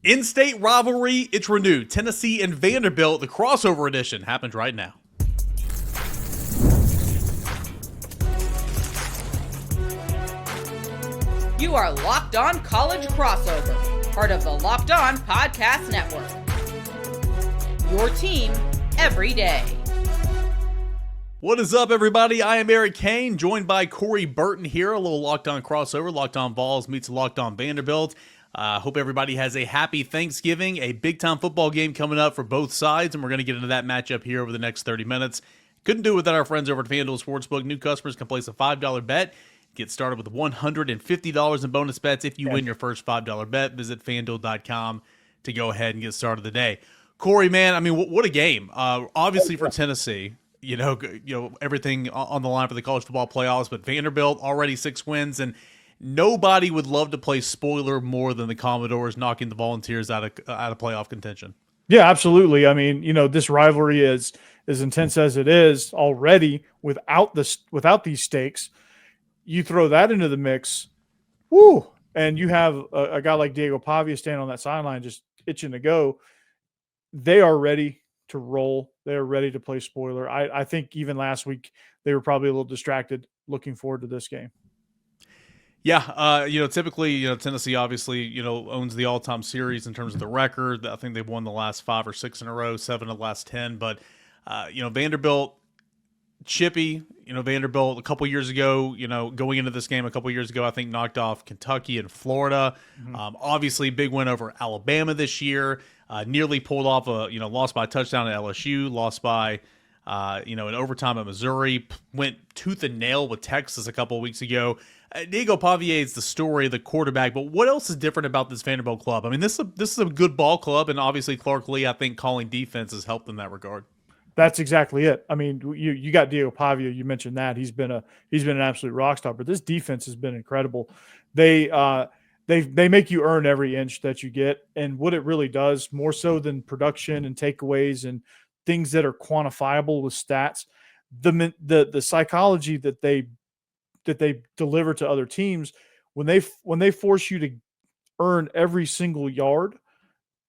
In-state rivalry, it's renewed. Tennessee and Vanderbilt, the crossover edition, happens right now. You are Locked On College Crossover, part of the Locked On Podcast Network. Your team every day. What is up, everybody? I am Eric Cain, joined by Corey Burton here. A little Locked On crossover. Locked On Vols meets Locked On Vanderbilt. Hope everybody has a happy Thanksgiving. A big-time football game coming up for both sides, and we're going to get into that matchup here over the next 30 minutes. Couldn't do it without our friends over at FanDuel Sportsbook. New customers can place a $5 bet. Get started with $150 in bonus bets if you win your first $5 bet. Visit FanDuel.com to go ahead and get started today. Corey, man, I mean, what a game. Obviously for Tennessee, you know, everything on the line for the college football playoffs, but Vanderbilt already 6 wins, and nobody would love to play spoiler more than the Commodores knocking the Volunteers out of playoff contention. Yeah, absolutely. I mean, you know, this rivalry is as intense as it is already without these stakes. You throw that into the mix, woo, and you have a guy like Diego Pavia standing on that sideline just itching to go. They are ready to roll. They are ready to play spoiler. I think even last week they were probably a little distracted looking forward to this game. Yeah, typically, Tennessee obviously, owns the all-time series in terms of the record. I think they've won the last 5 or 6 in a row, 7 of the last 10. But, Vanderbilt, chippy, Vanderbilt a couple years ago, going into this game a couple years ago, I think knocked off Kentucky and Florida. Mm-hmm. Obviously, big win over Alabama this year. Nearly pulled off lost by a touchdown at LSU, lost by, in overtime at Missouri, went tooth and nail with Texas a couple of weeks ago. Diego Pavia is the story of the quarterback, but what else is different about this Vanderbilt club? I mean, this is a good ball club, and obviously Clark Lee, I think, calling defense has helped in that regard. That's exactly it. I mean, you got Diego Pavia. You mentioned that he's been an absolute rock star, but this defense has been incredible. They make you earn every inch that you get, and what it really does, more so than production and takeaways and things that are quantifiable with stats, the psychology that they deliver to other teams when they force you to earn every single yard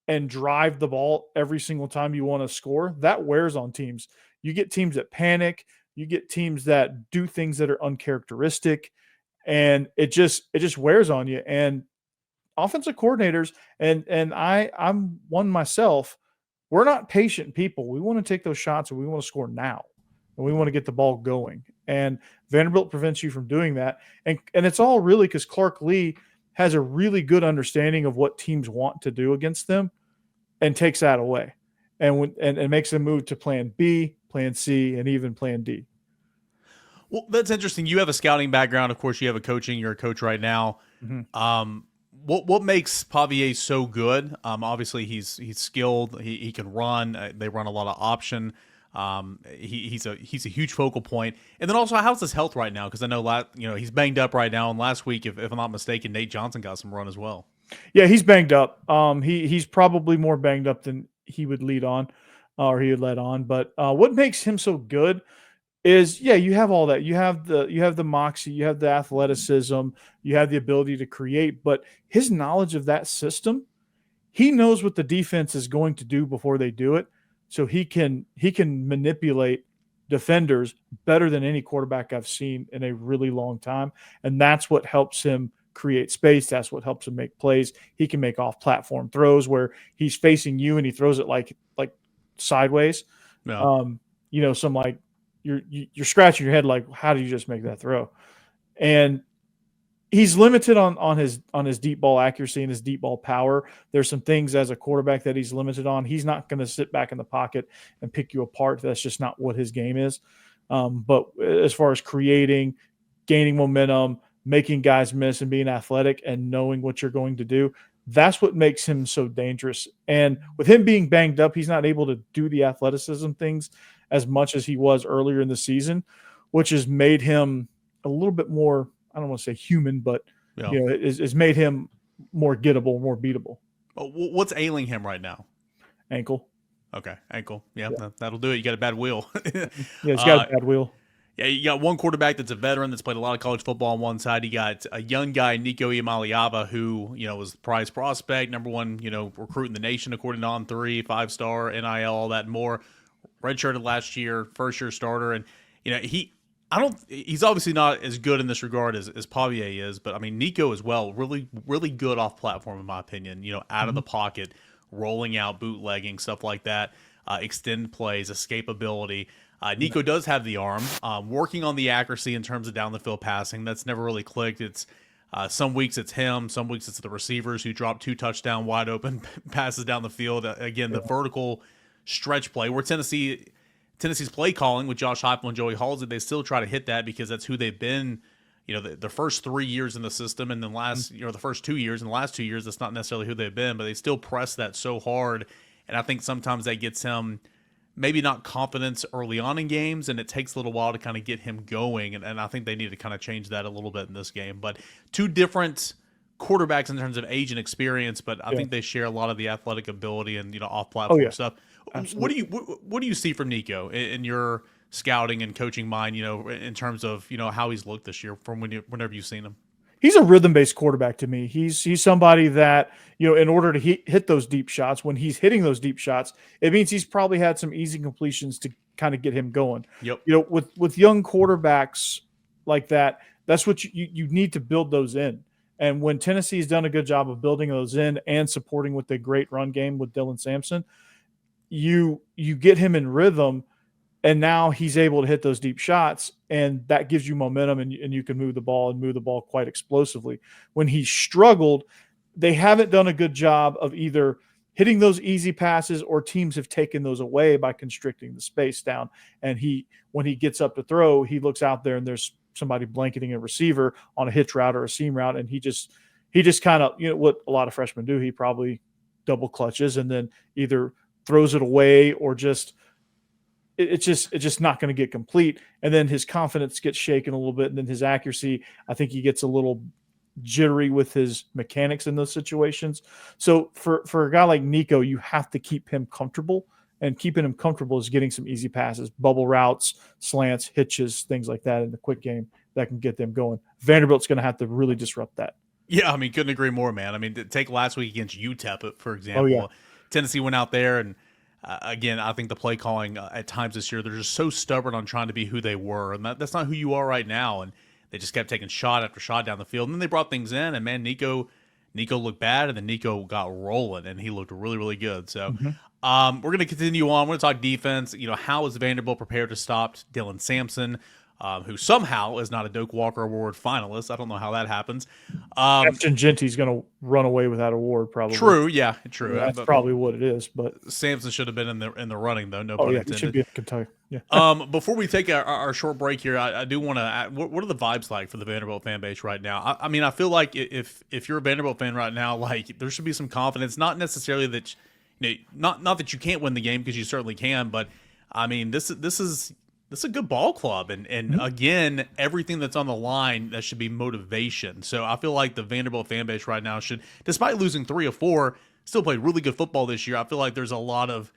and drive the ball every single time you want to score, that wears on teams. You get teams that panic, you get teams that do things that are uncharacteristic, and it just wears on you. And offensive coordinators, and I'm one myself, we're not patient people. We want to take those shots and we want to score now. And we want to get the ball going. And Vanderbilt prevents you from doing that. And it's all really because Clark Lee has a really good understanding of what teams want to do against them and takes that away and makes them move to plan B, plan C, and even plan D. Well, that's interesting. You have a scouting background. Of course, you have a coaching. You're a coach right now. Mm-hmm. What makes Pavia so good? Obviously, he's skilled. He can run. They run a lot of option. He's a huge focal point. And then also, how's his health right now? Because I know he's banged up right now. And last week, if I'm not mistaken, Nate Johnson got some run as well. Yeah, he's banged up. He's probably more banged up than he would lead on, or he would let on. But what makes him so good is, you have all that. You have the moxie, you have the athleticism, you have the ability to create. But his knowledge of that system, he knows what the defense is going to do before they do it. So he can manipulate defenders better than any quarterback I've seen in a really long time. And that's what helps him create space. That's what helps him make plays. He can make off-platform throws where he's facing you and he throws it like sideways. Yeah. Some like you're scratching your head like, how do you just make that throw? And he's limited on his deep ball accuracy and his deep ball power. There's some things as a quarterback that he's limited on. He's not going to sit back in the pocket and pick you apart. That's just not what his game is. But as far as creating, gaining momentum, making guys miss, and being athletic and knowing what you're going to do, that's what makes him so dangerous. And with him being banged up, he's not able to do the athleticism things as much as he was earlier in the season, which has made him a little bit more, I don't want to say human, but it's made him more gettable, more beatable. What's ailing him right now? Ankle. Okay, ankle. Yeah. That'll do it. You got a bad wheel. Yeah, he's got a bad wheel. Yeah, you got one quarterback that's a veteran that's played a lot of college football on one side. You got a young guy, Nico Iamaleava, who, was the prize prospect, number one, recruit in the nation according to On3, 5-star, NIL, all that and more. Redshirted last year, first-year starter. And, he's obviously not as good in this regard as Pavia is, but, I mean, Nico as well, really, really good off-platform in my opinion, out of the pocket, rolling out, bootlegging, stuff like that, extend plays, escapability. Nico does have the arm, working on the accuracy in terms of down the field passing. That's never really clicked. It's some weeks it's him, some weeks it's the receivers who drop 2 touchdown wide open passes down the field. Again, the vertical stretch play where Tennessee's play calling with Josh Heupel and Joey Halsey, they still try to hit that because that's who they've been. The first 3 years in the system, and then the first 2 years. In the last 2 years, that's not necessarily who they've been, but they still press that so hard, and I think sometimes that gets him. Maybe not confidence early on in games, and it takes a little while to kind of get him going, and I think they need to kind of change that a little bit in this game. But 2 different quarterbacks in terms of age and experience, but I think they share a lot of the athletic ability and off-platform stuff. Absolutely. What do you see from Nico in your scouting and coaching mind? In terms of how he's looked this year from whenever you've seen him. He's a rhythm-based quarterback to me. He's somebody that, in order to hit those deep shots, when he's hitting those deep shots, it means he's probably had some easy completions to kind of get him going. Yep. With young quarterbacks like that, that's what you need to build those in. And when Tennessee's done a good job of building those in and supporting with the great run game with Dylan Sampson, you get him in rhythm. And now he's able to hit those deep shots, and that gives you momentum, and you can move the ball quite explosively. When he struggled, they haven't done a good job of either hitting those easy passes, or teams have taken those away by constricting the space down. And when he gets up to throw, he looks out there and there's somebody blanketing a receiver on a hitch route or a seam route, and he just kind of, what a lot of freshmen do, he probably double clutches and then either throws it away or just – it's just not going to get complete. And then his confidence gets shaken a little bit. And then his accuracy, I think he gets a little jittery with his mechanics in those situations. So for a guy like Nico, you have to keep him comfortable, and keeping him comfortable is getting some easy passes, bubble routes, slants, hitches, things like that in the quick game that can get them going. Vanderbilt's going to have to really disrupt that. Yeah. I mean, couldn't agree more, man. I mean, take last week against UTEP, for example. Oh, yeah. Tennessee went out there and, again, I think the play calling at times this year, they're just so stubborn on trying to be who they were, and that's not who you are right now. And they just kept taking shot after shot down the field. And then they brought things in, and man, Nico looked bad, and then Nico got rolling, and he looked really, really good. So we're going to continue on. We're going to talk defense. How is Vanderbilt prepared to stop Dylan Sampson, who somehow is not a Doak Walker Award finalist? I don't know how that happens. Captain Genty's going to run away with that award, probably. True, yeah, true. That's probably what it is. But Sampson should have been in the running, though. No pun intended. He should be in Kentucky. Yeah. Before we take our short break here, I do want to. What are the vibes like for the Vanderbilt fan base right now? I mean, I feel like if you're a Vanderbilt fan right now, like there should be some confidence. Not necessarily that, not that you can't win the game, because you certainly can. But I mean, this is a good ball club, and again, everything that's on the line, that should be motivation. So I feel like the Vanderbilt fan base right now should, despite losing 3 of 4, still play really good football this year. I feel like there's a lot of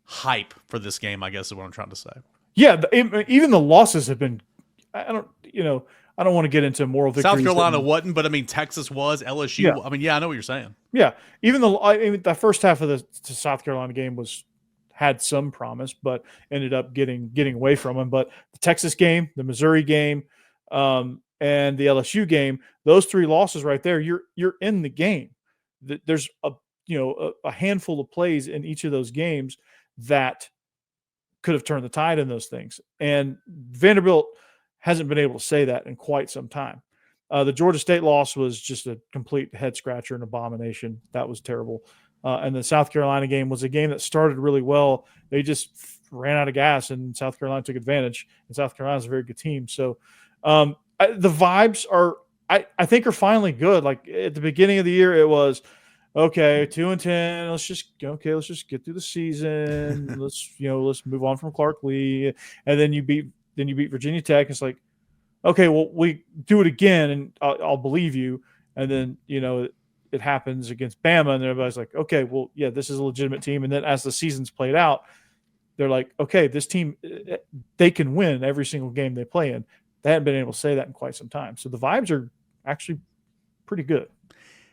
hype for this game, I guess is what I'm trying to say. Yeah, even the losses have been. I don't want to get into moral victories. South Carolina wasn't, but I mean Texas was, LSU. Yeah. I mean, yeah, I know what you're saying. Yeah, even the first half of the South Carolina game had some promise, but ended up getting away from them. But the Texas game, the Missouri game, and the LSU game, those 3 losses right there, you're in the game. There's a handful of plays in each of those games that could have turned the tide in those things. And Vanderbilt hasn't been able to say that in quite some time. The Georgia State loss was just a complete head scratcher and abomination. That was terrible. And the South Carolina game was a game that started really well. They just ran out of gas, and South Carolina took advantage. And South Carolina's a very good team. So the vibes I think are finally good. Like at the beginning of the year, it was okay, 2-10. Let's just get through the season. let's move on from Clark Lee. And then you beat Virginia Tech. It's like, okay, well, we do it again, and I'll believe you. And then it happens against Bama, and everybody's like, okay, well, yeah, this is a legitimate team. And then as the season's played out, they're like, okay, this team, they can win every single game they play in. They haven't been able to say that in quite some time. So the vibes are actually pretty good.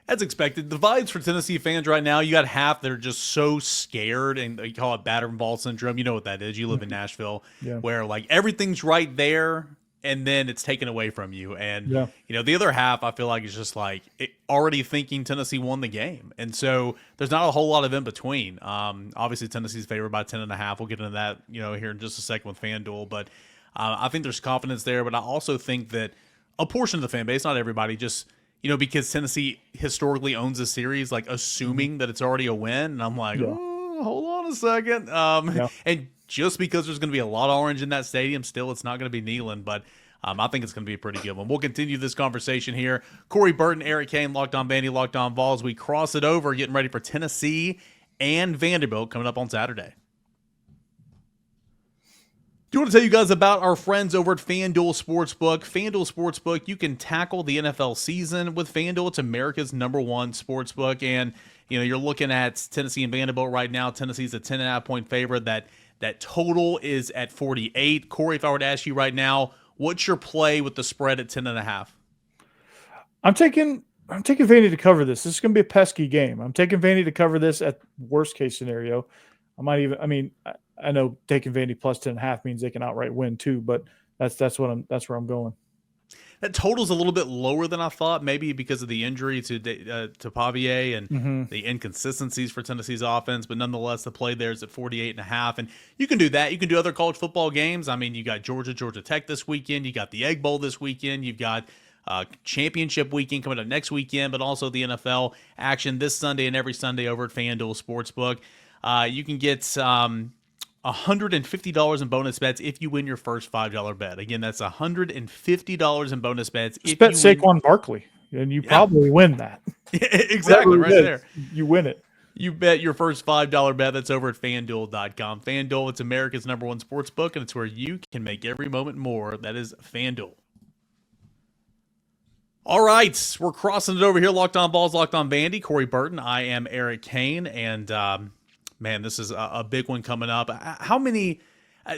As expected, the vibes for Tennessee fans right now, you got half that are just so scared, and you call it battered ball syndrome. You know what that is. You live in Nashville, where like everything's right there, and then it's taken away from you. And you know, the other half, I feel like is just like already thinking Tennessee won the game, and so there's not a whole lot of in between. Obviously, Tennessee's favored by 10.5. We'll get into that, you know, here in just a second with FanDuel, but I think there's confidence there. But I also think that a portion of the fan base, not everybody, just because Tennessee historically owns a series, like assuming that it's already a win. And I'm like, oh, hold on a second. And just because there's going to be a lot of orange in that stadium, still it's not going to be Neyland. But I think it's going to be a pretty good one. We'll continue this conversation here. Corey Burton, Eric Cain, Locked On Vandy, Locked On Vols. We cross it over, getting ready for Tennessee and Vanderbilt coming up on Saturday. Do you want to tell you guys about our friends over at FanDuel Sportsbook? FanDuel Sportsbook, you can tackle the NFL season with FanDuel. It's America's #1 sportsbook. And, you're looking at Tennessee and Vanderbilt right now. Tennessee's a 10.5-point favorite. That total is at 48. Corey, if I were to ask you right now, what's your play with the spread at 10.5? I'm taking Vandy to cover this. This is going to be a pesky game. I'm taking Vandy to cover this at worst case scenario. I know taking Vandy plus 10.5 means they can outright win too, but that's where I'm going. That total's a little bit lower than I thought, maybe because of the injury to Pavia and the inconsistencies for Tennessee's offense. But nonetheless, the play there is at 48.5, and you can do that. You can do other college football games. I mean, you got Georgia Tech this weekend. You got the Egg Bowl this weekend. You've got championship weekend coming up next weekend, but also the NFL action this Sunday and every Sunday over at FanDuel Sportsbook. You can get $150 in bonus bets if you win your first $5 bet. Again, that's $150 in bonus bets. Just bet Saquon Barkley, and you probably win that. Exactly, right there. You win it. You bet your first $5 bet. That's over at FanDuel.com. FanDuel, it's America's #1 sports book, and it's where you can make every moment more. That is FanDuel. All right, we're crossing it over here. Locked On Balls, Locked On Vandy. Corey Burton. I am Eric Cain, and man, this is a big one coming up. How many?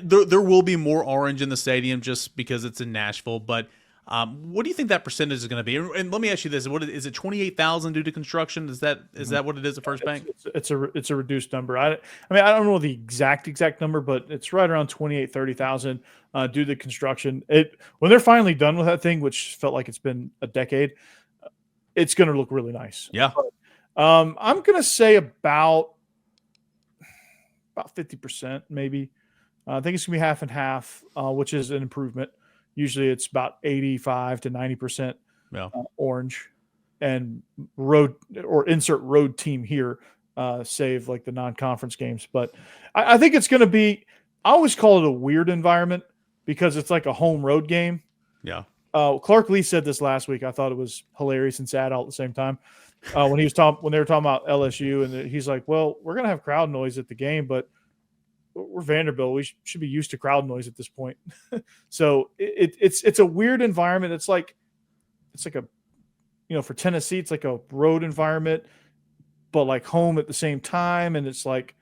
There will be more orange in the stadium just because it's in Nashville. But what do you think that percentage is going to be? And let me ask you this: is it 28,000 due to construction? Is that what it is at First Bank? It's a reduced number. I don't know the exact number, but it's right around 30,000 due to construction. When they're finally done with that thing, which felt like it's been a decade, it's going to look really nice. Yeah. But, I'm going to say about 50%, maybe. I think it's going to be half and half, which is an improvement. Usually it's about 85 to 90% orange, and road or insert road team here, save like the non-conference games. But I think it's going to be, I always call it a weird environment because it's like a home road game. Yeah. Clark Lee said this last week. I thought it was hilarious and sad all at the same time. When they were talking about LSU, and he's like, well, we're going to have crowd noise at the game, but we're Vanderbilt. We should be used to crowd noise at this point. So it's a weird environment. It's like a, for Tennessee, it's like a road environment, but like home at the same time. And it's like,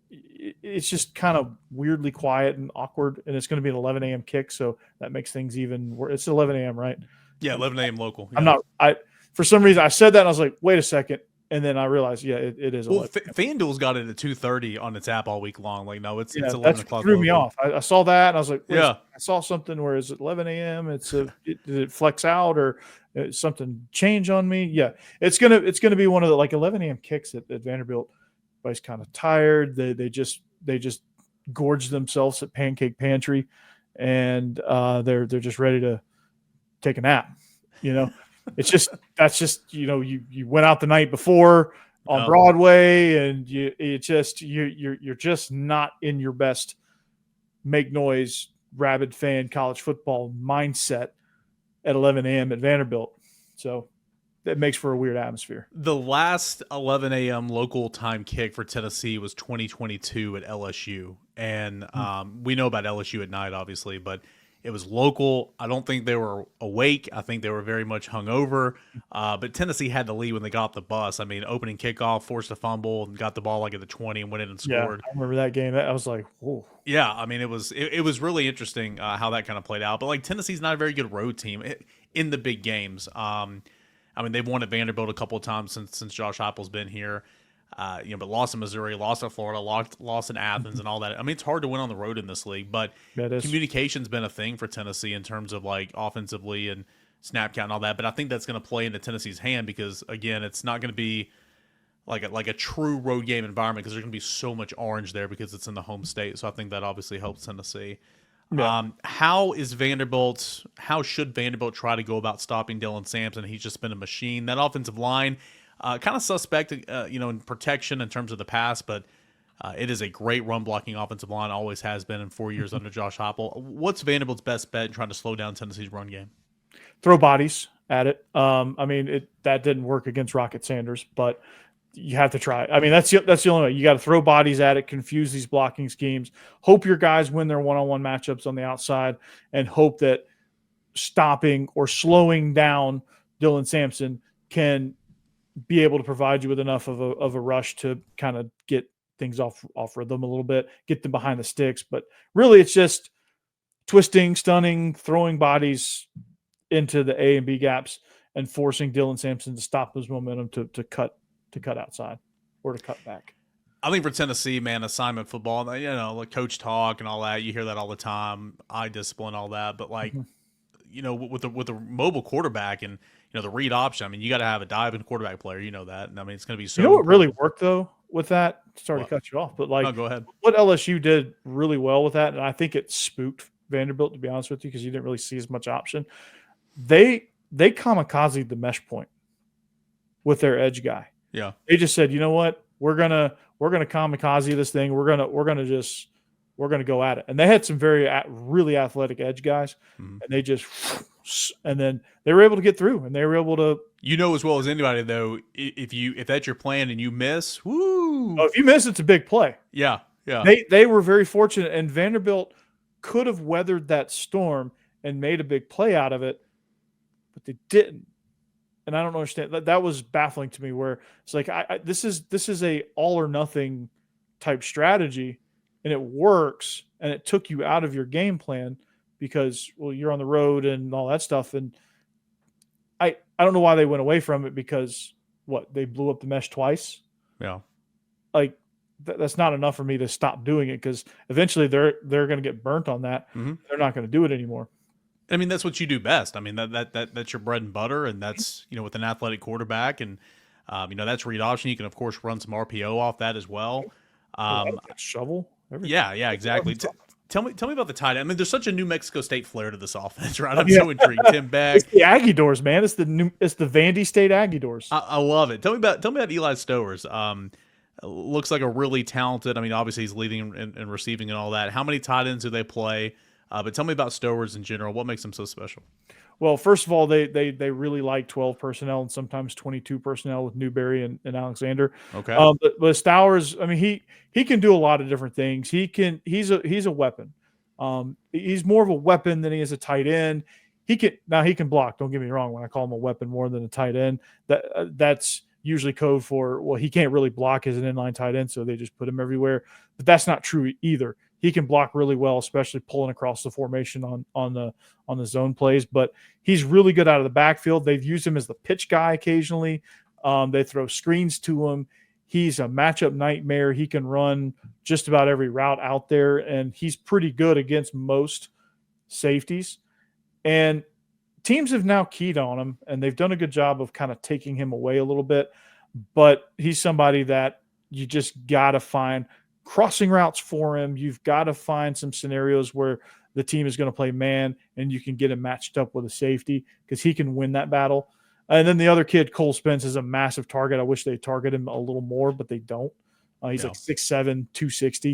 it's just kind of weirdly quiet and awkward. And it's going to be an 11 a.m. kick. So that makes things even worse. It's 11 a.m., right? Yeah. 11 a.m. local. Yeah. For some reason I said that and I was like, wait a second. And then I realized, it is. Well, FanDuel's got it at 2:30 on its app all week long. Like, no, it's 11 o'clock. Threw me off. I saw that and I was like, I saw something where it's 11 a.m. Did it flex out or something change on me? Yeah, it's gonna be one of the like 11 a.m. kicks at Vanderbilt. Everybody's kind of tired. They just gorge themselves at Pancake Pantry, and they're just ready to take a nap. That's just you went out the night before on Broadway, and you're just not in your best make noise rabid fan college football mindset at 11 a.m. at Vanderbilt. So that makes for a weird atmosphere. The last 11 a.m. local time kick for Tennessee was 2022 at LSU, and we know about LSU at night, obviously, but It was local. I don't think they were awake. I think they were very much hungover. But Tennessee had the lead when they got off the bus. I mean, opening kickoff, forced a fumble, and got the ball like at the 20 and went in and scored. I remember that game. I was like, whoa. Yeah, I mean, it was really interesting how that kind of played out. But like Tennessee's not a very good road team in the big games. I mean, they've won at Vanderbilt a couple of times since Josh Heupel's been here. But lost in Missouri, lost at Florida, lost in Athens, and all that. I mean, it's hard to win on the road in this league, but communication's been a thing for Tennessee in terms of like offensively and snap count and all that. But I think that's going to play into Tennessee's hand because again, it's not going to be like a true road game environment because there's going to be so much orange there because it's in the home state. So I think that obviously helps Tennessee. Yeah. How should Vanderbilt try to go about stopping Dylan Sampson? He's just been a machine. That offensive line. Kind of suspect, in protection in terms of the pass, but it is a great run blocking offensive line. Always has been in 4 years under Josh Heupel. What's Vanderbilt's best bet in trying to slow down Tennessee's run game? Throw bodies at it. That didn't work against Rocket Sanders, but you have to try. I mean, that's the only way. You got to throw bodies at it, confuse these blocking schemes, hope your guys win their one-on-one matchups on the outside, and hope that stopping or slowing down Dylan Sampson can be able to provide you with enough of a rush to kind of get things off rhythm a little bit, get them behind the sticks. But really, it's just twisting, stunning, throwing bodies into the A and B gaps and forcing Dylan Sampson to stop his momentum to cut outside or to cut back. I think for Tennessee, man, assignment football, like coach talk and all that, you hear that all the time, eye discipline, all that. But like, with the mobile quarterback and the read option, I mean, you got to have a diving quarterback player. You know that, and I mean, it's going to be so. You know what really worked though with that? Sorry to cut you off, but like, no, go ahead. What LSU did really well with that, and I think it spooked Vanderbilt, to be honest with you, because you didn't really see as much option. They kamikazed the mesh point with their edge guy. Yeah, they just said, you know what, we're gonna kamikaze this thing. We're gonna go at it, and they had some really athletic edge guys, and they just. And then they were able to get through, and they were able to. As well as anybody, though, if that's your plan and you miss, woo! Oh, if you miss, it's a big play. Yeah. They were very fortunate, and Vanderbilt could have weathered that storm and made a big play out of it, but they didn't. And I don't understand. That was baffling to me. Where it's like, this is a all or nothing type strategy, and it works, and it took you out of your game plan. Because you're on the road and all that stuff, and I don't know why they went away from it because they blew up the mesh twice. Yeah, like that's not enough for me to stop doing it because eventually they're going to get burnt on that. Mm-hmm. They're not going to do it anymore. I mean, that's what you do best. I mean that's your bread and butter, and that's with an athletic quarterback, and that's read option. You can of course run some RPO off that as well. Shovel. Everything. Yeah, exactly. Tell me about the tight end. I mean, there's such a New Mexico State flair to this offense, right? I'm so intrigued. Tim Beck. It's the Aggie Doors, man. It's the Vandy State Aggie Doors. I love it. Tell me about Eli Stowers. Looks like a really talented. I mean, obviously he's leading and receiving and all that. How many tight ends do they play? But tell me about Stowers in general. What makes him so special? Well, first of all, they really like 12 personnel and sometimes 22 personnel with Newberry and Alexander. Okay. But Stowers, I mean, he can do a lot of different things. He's a weapon. He's more of a weapon than he is a tight end. He can block. Don't get me wrong. When I call him a weapon more than a tight end, that's usually code for, he can't really block as an inline tight end, so they just put him everywhere. But that's not true either. He can block really well, especially pulling across the formation on the zone plays. But he's really good out of the backfield. They've used him as the pitch guy occasionally. They throw screens to him. He's a matchup nightmare. He can run just about every route out there, and he's pretty good against most safeties. And teams have now keyed on him, and they've done a good job of kind of taking him away a little bit. But he's somebody that you just got to find – crossing routes for him. You've got to find some scenarios where the team is going to play man and you can get him matched up with a safety because he can win that battle. And then the other kid, Cole Spence, is a massive target. I wish they target him a little more, but they don't. He's like 6'7", 260.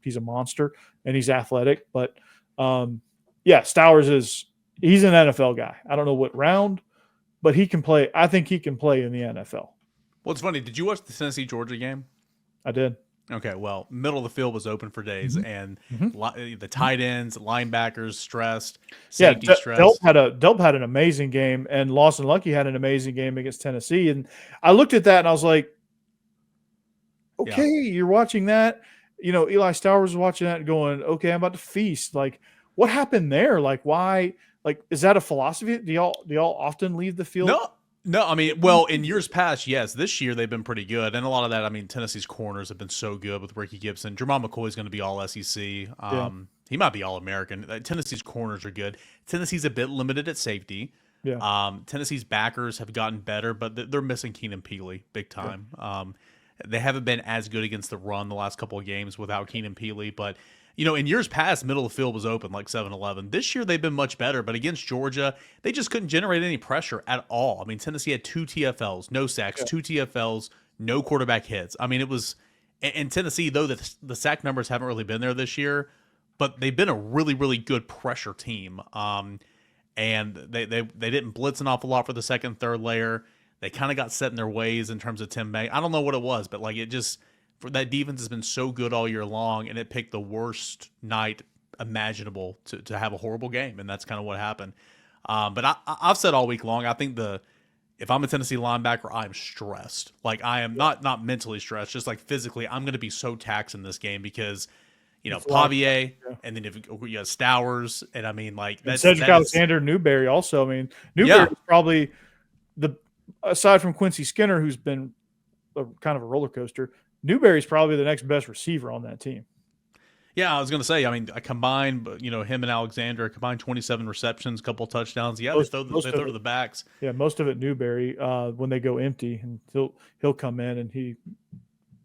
He's a monster and he's athletic. But Stowers he's an NFL guy. I don't know what round, but he can play. I think he can play in the NFL. Well, it's funny. Did you watch the Tennessee-Georgia game? I did. Okay, well, middle of the field was open for days, and the Mhm. tight ends, linebackers stressed, Yeah, safety Delp stressed. had an amazing game, and Lawson Lucky had an amazing game against Tennessee. And I looked at that and I was like, Yeah. okay, you're watching that. Eli Stowers was watching that and going, okay, I'm about to feast. Like, what happened there? Like, why? Like, is that a philosophy? Do y'all often leave the field? No. I mean, well, in years past, yes. This year they've been pretty good, and a lot of that. I mean, Tennessee's corners have been so good with Ricky Gibson. Jermon McCoy is going to be all SEC. Yeah. He might be all American. Tennessee's corners are good. Tennessee's a bit limited at safety. Yeah. Tennessee's backers have gotten better, but they're missing Keenan Peely big time. Yeah. They haven't been as good against the run the last couple of games without Keenan Peely, but in years past, middle of the field was open like 7-Eleven. This year, they've been much better, but against Georgia, they just couldn't generate any pressure at all. I mean, Tennessee had 2 TFLs, no sacks, 2 TFLs, no quarterback hits. I mean, it was – and Tennessee, though the sack numbers haven't really been there this year, but they've been a really, really good pressure team. And they didn't blitz an awful lot for the second, third layer. They kind of got set in their ways in terms of Tim May. I don't know what it was, but like it just – for that defense has been so good all year long, and it picked the worst night imaginable to have a horrible game, and that's kind of what happened. But I've said all week long, I think if I'm a Tennessee linebacker, I'm stressed. Like I am not mentally stressed, just like physically, I'm going to be so taxed in this game because Pavia, and then if you have Stowers, and I mean like that's Cedric Alexander, Newberry also. I mean, Newberry is probably aside from Quincy Skinner, who's been kind of a roller coaster. Newberry's probably the next best receiver on that team. Yeah, I was going to say, I mean, I combined, him and Alexander, combined 27 receptions, couple touchdowns. Yeah, they throw to the backs. Yeah, most of it Newberry when they go empty, and he'll come in, and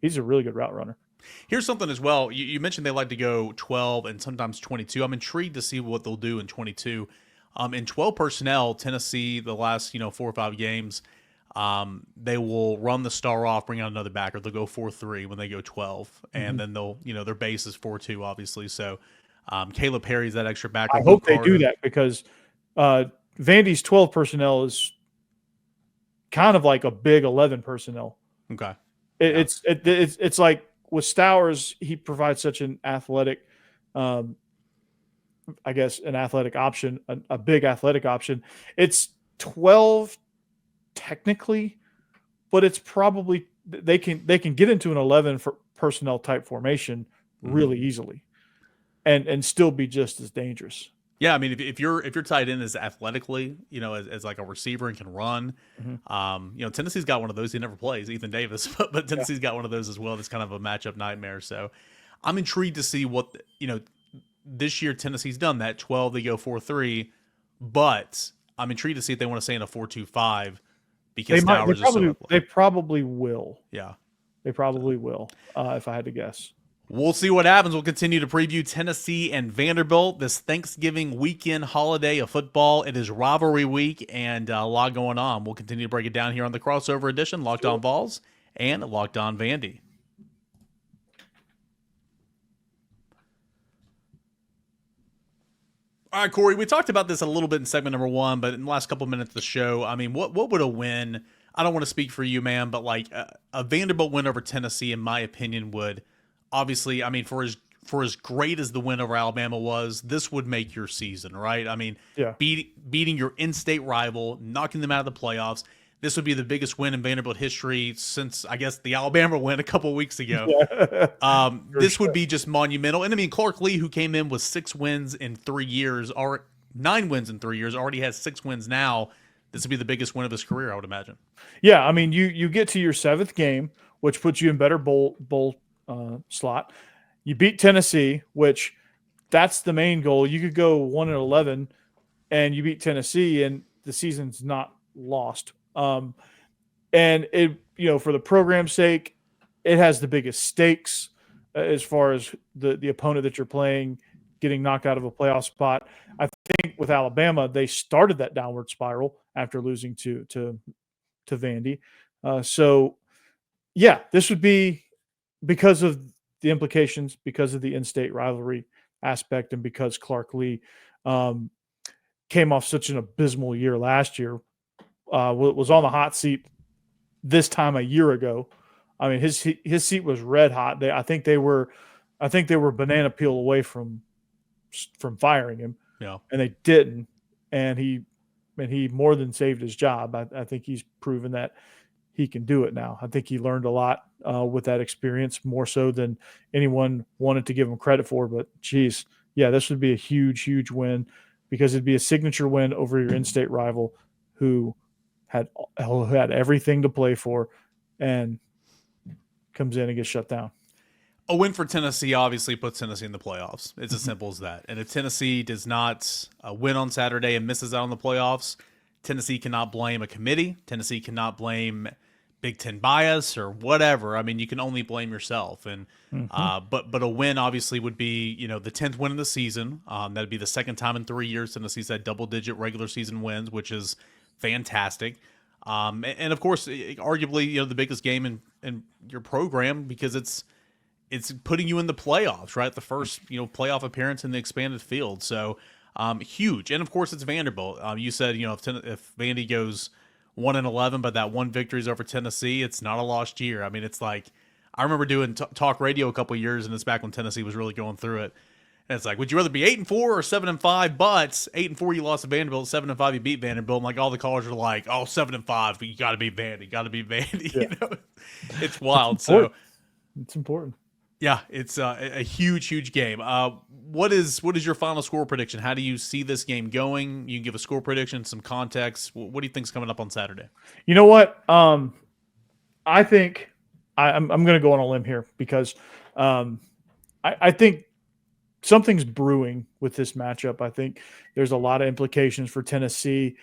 he's a really good route runner. Here's something as well. You mentioned they like to go 12 and sometimes 22. I'm intrigued to see what they'll do in 22. In 12 personnel, Tennessee, the last 4 or 5 games, they will run the star off, bring out another backer. They'll go 4-3 when they go 12, and then they'll their base is 4-2, obviously. So Caleb Perry's that extra backer. I hope they do that because Vandy's 12 personnel is kind of like a big 11 personnel. Okay, it's like with Stowers, he provides such an athletic, an athletic option, a big athletic option. It's 12. Technically, but it's probably they can get into an 11 for personnel type formation really easily, and still be just as dangerous. Yeah, I mean, if your tight end is athletically, as like a receiver and can run, Tennessee's got one of those. He never plays, Ethan Davis, but Tennessee's got one of those as well. That's kind of a matchup nightmare. So I'm intrigued to see what this year Tennessee's done that 12. They go 4-3, but I'm intrigued to see if they want to stay in a 4-2-5. Because they probably will. Yeah. They probably will, if I had to guess. We'll see what happens. We'll continue to preview Tennessee and Vanderbilt this Thanksgiving weekend holiday of football. It is rivalry week and a lot going on. We'll continue to break it down here on the crossover edition, Locked On Vols and Locked On Vandy. All right, Corey, we talked about this a little bit in segment number 1, but in the last couple of minutes of the show, I mean, what would a win, I don't want to speak for you, man, but like a Vanderbilt win over Tennessee, in my opinion, would obviously, I mean, for as great as the win over Alabama was, this would make your season, right? I mean, beating your in-state rival, knocking them out of the playoffs. This would be the biggest win in Vanderbilt history since, I guess, the Alabama win a couple of weeks ago. This would be just monumental. And I mean, Clark Lee, who came in with 6 wins in 3 years, or 9 wins in 3 years, already has 6 wins now. This would be the biggest win of his career, I would imagine. Yeah, I mean, you get to your 7th game, which puts you in better bowl slot. You beat Tennessee, which that's the main goal. You could go 1-11, and you beat Tennessee, and the season's not lost. And it, for the program's sake, it has the biggest stakes as far as the opponent that you're playing getting knocked out of a playoff spot. I think with Alabama, they started that downward spiral after losing to Vandy. So yeah, this would be because of the implications, because of the in-state rivalry aspect, and because Clark Lee came off such an abysmal year last year. Was on the hot seat this time a year ago, I mean, his seat was red hot. I think they were banana peel away from firing him. Yeah. And they didn't. And he more than saved his job. I think he's proven that he can do it now. I think he learned a lot with that experience, more so than anyone wanted to give him credit for. But geez, yeah, this would be a huge, huge win, because it'd be a signature win over your in-state rival who had everything to play for and comes in and gets shut down. A win for Tennessee obviously puts Tennessee in the playoffs. It's as simple as that. And if Tennessee does not win on Saturday and misses out on the playoffs, Tennessee cannot blame a committee. Tennessee cannot blame Big Ten bias or whatever. I mean, you can only blame yourself. And but a win obviously would be, the 10th win of the season. That'd be the second time in 3 years Tennessee's had double-digit regular season wins, which is fantastic. And of course, arguably, the biggest game in your program, because it's putting you in the playoffs, right? The first, playoff appearance in the expanded field. So huge. And of course, it's Vanderbilt. You said, if Vandy goes 1-11, but that one victory is over Tennessee, it's not a lost year. I mean, it's like, I remember doing talk radio a couple of years, and it's back when Tennessee was really going through it. And it's like, would you rather be 8-4 or 7-5? But 8-4, you lost to Vanderbilt. 7-5, you beat Vanderbilt. And like all the callers are like, oh, 7-5, but you got to beat Vandy. Got to beat Vandy. Yeah. It's wild. It's important. Yeah, it's a huge, huge game. What is your final score prediction? How do you see this game going? You can give a score prediction, some context. What do you think's coming up on Saturday? You know what? I think I'm going to go on a limb here, because I think something's brewing with this matchup. I think there's a lot of implications for Tennessee.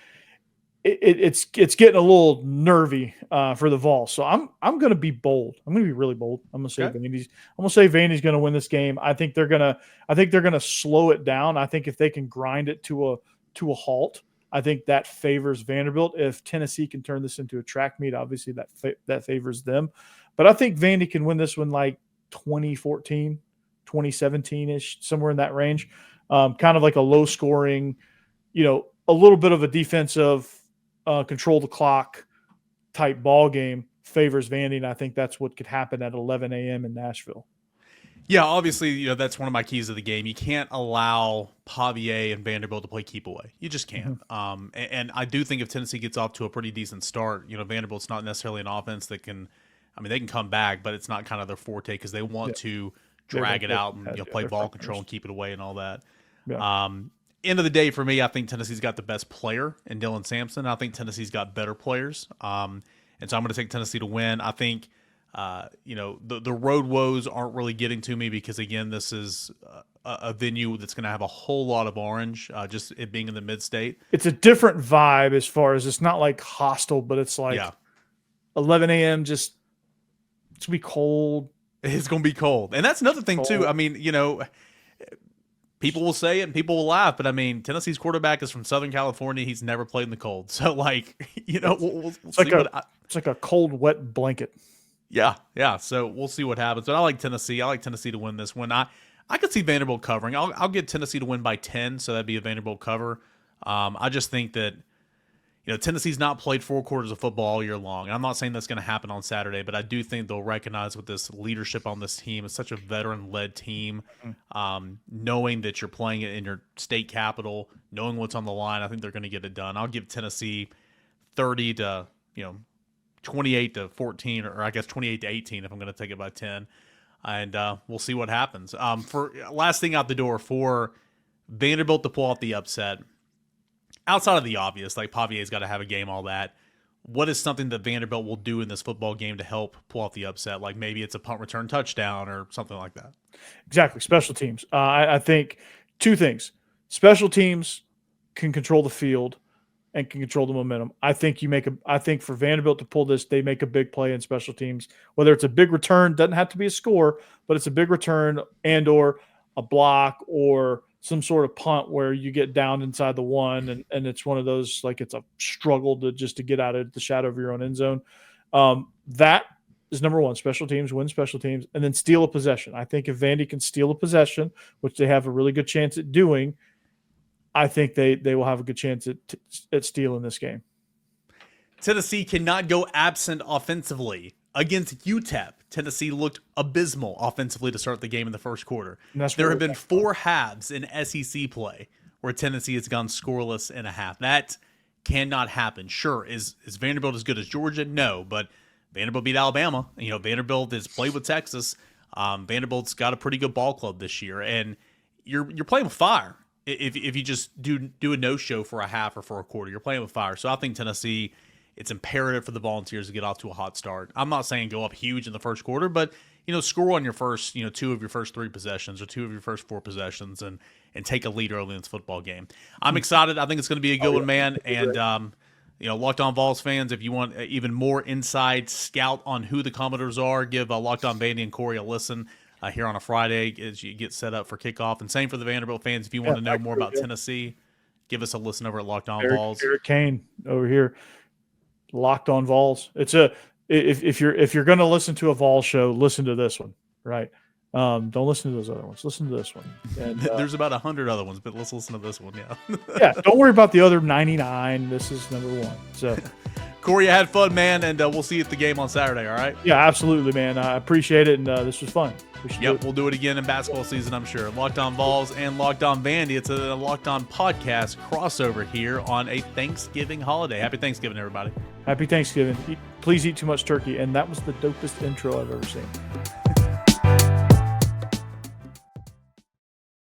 It's getting a little nervy for the Vols. So I'm going to be bold. I'm going to be really bold. I'm going to say Vandy's going to win this game. I think they're going to slow it down. I think if they can grind it to a halt, I think that favors Vanderbilt. If Tennessee can turn this into a track meet, obviously that favors them. But I think Vandy can win this one like 2014, 2017-ish, somewhere in that range. Kind of like a low scoring, a little bit of a defensive control the clock type ball game favors Vandy, and I think that's what could happen at 11 a.m. in Nashville. Yeah, obviously, that's one of my keys to the game. You can't allow Pavia and Vanderbilt to play keep away. You just can't. And I do think if Tennessee gets off to a pretty decent start, Vanderbilt's not necessarily an offense that can – they can come back, but it's not kind of their forte, because they want to drag it out and play ball control and keep it away and all that. Yeah. End of the day, for me, I think Tennessee's got the best player in Dylan Sampson. I think Tennessee's got better players. And so I'm going to take Tennessee to win. I think, the road woes aren't really getting to me, because, again, this is a venue that's going to have a whole lot of orange, just it being in the mid-state. It's a different vibe as far as it's not like hostile, but it's like 11 a.m. just it's going to be cold. It's going to be cold. And that's another thing, too. I mean, people will say it and people will laugh, but Tennessee's quarterback is from Southern California. He's never played in the cold. So, we'll see it's like a cold, wet blanket. Yeah. So we'll see what happens. But I like Tennessee. I like Tennessee to win this one. I could see Vanderbilt covering. I'll get Tennessee to win by 10, so that'd be a Vanderbilt cover. I just think that Tennessee's not played 4 quarters of football all year long. And I'm not saying that's going to happen on Saturday, but I do think they'll recognize with this leadership on this team, it's such a veteran-led team, knowing that you're playing it in your state capital, knowing what's on the line, I think they're going to get it done. I'll give Tennessee 30 to 28 to 14, or I guess 28 to 18 if I'm going to take it by 10. And we'll see what happens. For last thing out the door, for Vanderbilt to pull off the upset, outside of the obvious, like Pavia's got to have a game, all that, what is something that Vanderbilt will do in this football game to help pull off the upset? Like maybe it's a punt return touchdown or something like that. Exactly. Special teams. I think 2 things. Special teams can control the field and can control the momentum. I think for Vanderbilt to pull this, they make a big play in special teams, whether it's a big return, doesn't have to be a score, but it's a big return and or a block or some sort of punt where you get down inside the 1 and it's one of those, like it's a struggle to get out of the shadow of your own end zone. That is number 1, special teams, win special teams, and then steal a possession. I think if Vandy can steal a possession, which they have a really good chance at doing, I think they will have a good chance at stealing this game. Tennessee cannot go absent offensively. Against UTEP, Tennessee looked abysmal offensively to start the game in the first quarter. There have been 4 halves in SEC play where Tennessee has gone scoreless in a half. That cannot happen. Sure, is Vanderbilt as good as Georgia? No, but Vanderbilt beat Alabama. You know, Vanderbilt has played with Texas. Vanderbilt's got a pretty good ball club this year, and you're playing with fire. If you just do a no-show for a half or for a quarter, you're playing with fire. So I think Tennessee, it's imperative for the Volunteers to get off to a hot start. I'm not saying go up huge in the first quarter, but score on your first 2 of your first 3 possessions or 2 of your first 4 possessions and take a lead early in this football game. I'm excited. I think it's going to be a good one, man. And Locked On Vols fans, if you want even more inside scout on who the Commodores are, give Locked On Vandy and Corey a listen here on a Friday as you get set up for kickoff. And same for the Vanderbilt fans. If you want to know more about Tennessee, give us a listen over at Locked On Vols. Eric Cain over here, Locked On Vols. It's if you're going to listen to a Vols show, listen to this one, right? Don't listen to those other ones. Listen to this one. And, there's about 100 other ones, but let's listen to this one. Yeah. Yeah. Don't worry about the other 99. This is number 1. So, Corey, I had fun, man, and we'll see you at the game on Saturday. All right. Yeah, absolutely, man. I appreciate it, and this was fun. We'll do it again in basketball season, I'm sure. Locked On Vols and Locked On Vandy. It's a Locked On podcast crossover here on a Thanksgiving holiday. Happy Thanksgiving, everybody. Happy Thanksgiving. Please eat too much turkey, and that was the dopest intro I've ever seen.